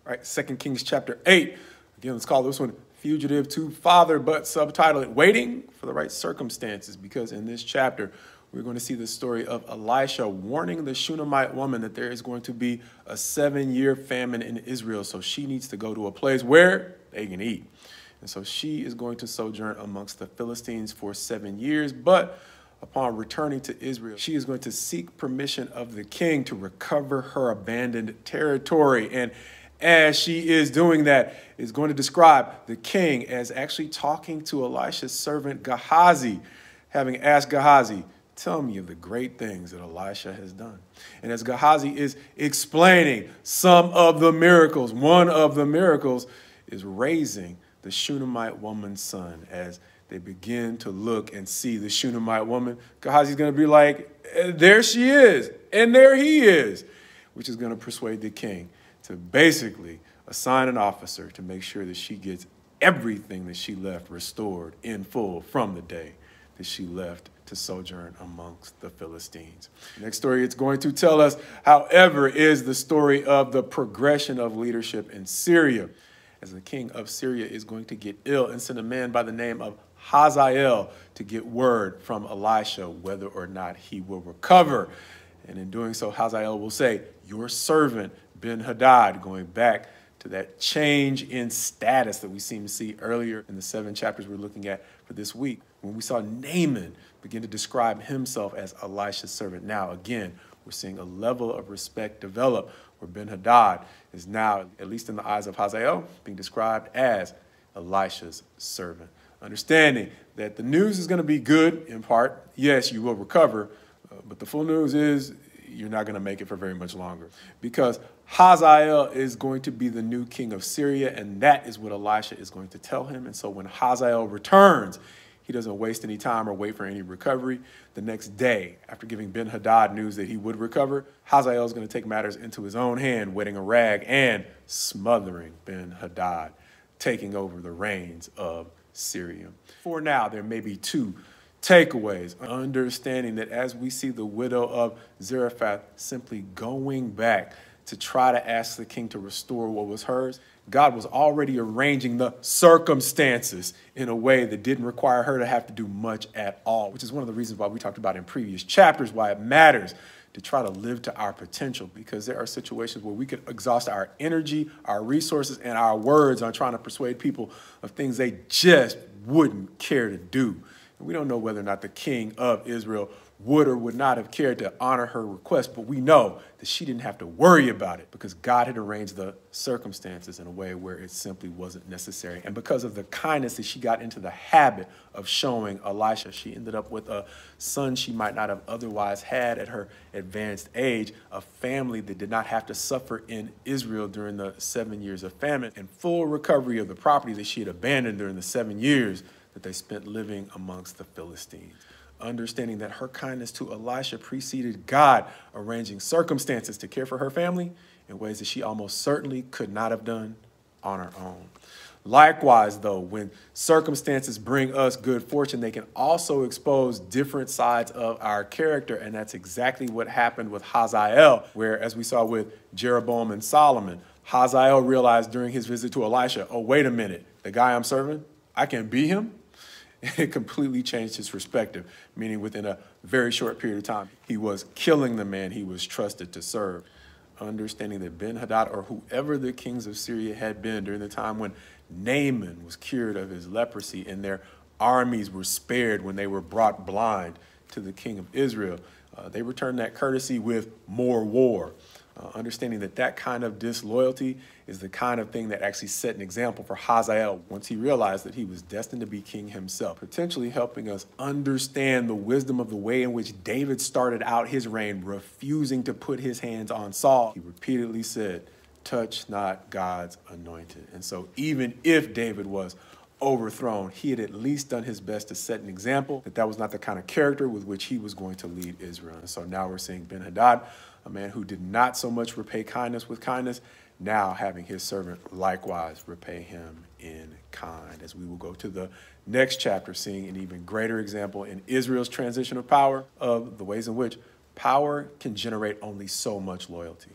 All right, 2 Kings chapter 8. Again, let's call this one Fugitive to Father, but subtitle it Waiting for the Right Circumstances, because in this chapter, we're going to see the story of Elisha warning the Shunammite woman that there is going to be a 7-year famine in Israel. So she needs to go to a place where they can eat. And so she is going to sojourn amongst the Philistines for 7 years. But upon returning to Israel, she is going to seek permission of the king to recover her abandoned territory. And as she is doing that, is going to describe the king as actually talking to Elisha's servant Gehazi, having asked Gehazi, tell me of the great things that Elisha has done. And as Gehazi is explaining some of the miracles, one of the miracles is raising the Shunammite woman's son. As they begin to look and see the Shunammite woman, Gehazi's going to be like, there she is, and there he is, which is going to persuade the king to basically assign an officer to make sure that she gets everything that she left restored in full from the day that she left to sojourn amongst the Philistines. The next story it's going to tell us, however, is the story of the progression of leadership in Syria, as the king of Syria is going to get ill and send a man by the name of Hazael to get word from Elisha whether or not he will recover. And in doing so, Hazael will say, your servant Ben-Hadad, going back to that change in status that we seem to see earlier in the 7 chapters we're looking at for this week, when we saw Naaman begin to describe himself as Elisha's servant. Now, again, we're seeing a level of respect develop where Ben-Hadad is now, at least in the eyes of Hazael, being described as Elisha's servant. Understanding that the news is going to be good in part. Yes, you will recover, but the full news is you're not going to make it for very much longer, because Hazael is going to be the new king of Syria, and that is what Elisha is going to tell him. And so when Hazael returns, he doesn't waste any time or wait for any recovery. The next day, after giving Ben-Hadad news that he would recover, Hazael is going to take matters into his own hand, wetting a rag and smothering Ben-Hadad, taking over the reins of Syria. For now, there may be 2 takeaways. Understanding that as we see the widow of Zarephath simply going back to try to ask the king to restore what was hers, God was already arranging the circumstances in a way that didn't require her to have to do much at all, which is one of the reasons why we talked about in previous chapters why it matters to try to live to our potential, because there are situations where we could exhaust our energy, our resources, and our words on trying to persuade people of things they just wouldn't care to do. And we don't know whether or not the king of Israel would or would not have cared to honor her request, but we know that she didn't have to worry about it because God had arranged the circumstances in a way where it simply wasn't necessary. And because of the kindness that she got into the habit of showing Elisha, she ended up with a son she might not have otherwise had at her advanced age, a family that did not have to suffer in Israel during the 7 years of famine, and full recovery of the property that she had abandoned during the 7 years that they spent living amongst the Philistines. Understanding that her kindness to Elisha preceded God arranging circumstances to care for her family in ways that she almost certainly could not have done on her own. Likewise, though, when circumstances bring us good fortune, they can also expose different sides of our character, and that's exactly what happened with Hazael, where, as we saw with Jeroboam and Solomon, Hazael realized during his visit to Elisha, oh, wait a minute, the guy I'm serving, I can be him? It completely changed his perspective, meaning within a very short period of time, he was killing the man he was trusted to serve. Understanding that Ben-Hadad, or whoever the kings of Syria had been during the time when Naaman was cured of his leprosy and their armies were spared when they were brought blind to the king of Israel, they returned that courtesy with more war. Understanding that that kind of disloyalty is the kind of thing that actually set an example for Hazael once he realized that he was destined to be king himself, potentially helping us understand the wisdom of the way in which David started out his reign, refusing to put his hands on Saul. He repeatedly said, touch not God's anointed. And so even if David was overthrown, he had at least done his best to set an example that that was not the kind of character with which he was going to lead Israel. And so now we're seeing Ben-Hadad, a man who did not so much repay kindness with kindness, now having his servant likewise repay him in kind. As we will go to the next chapter, seeing an even greater example in Israel's transition of power, of the ways in which power can generate only so much loyalty.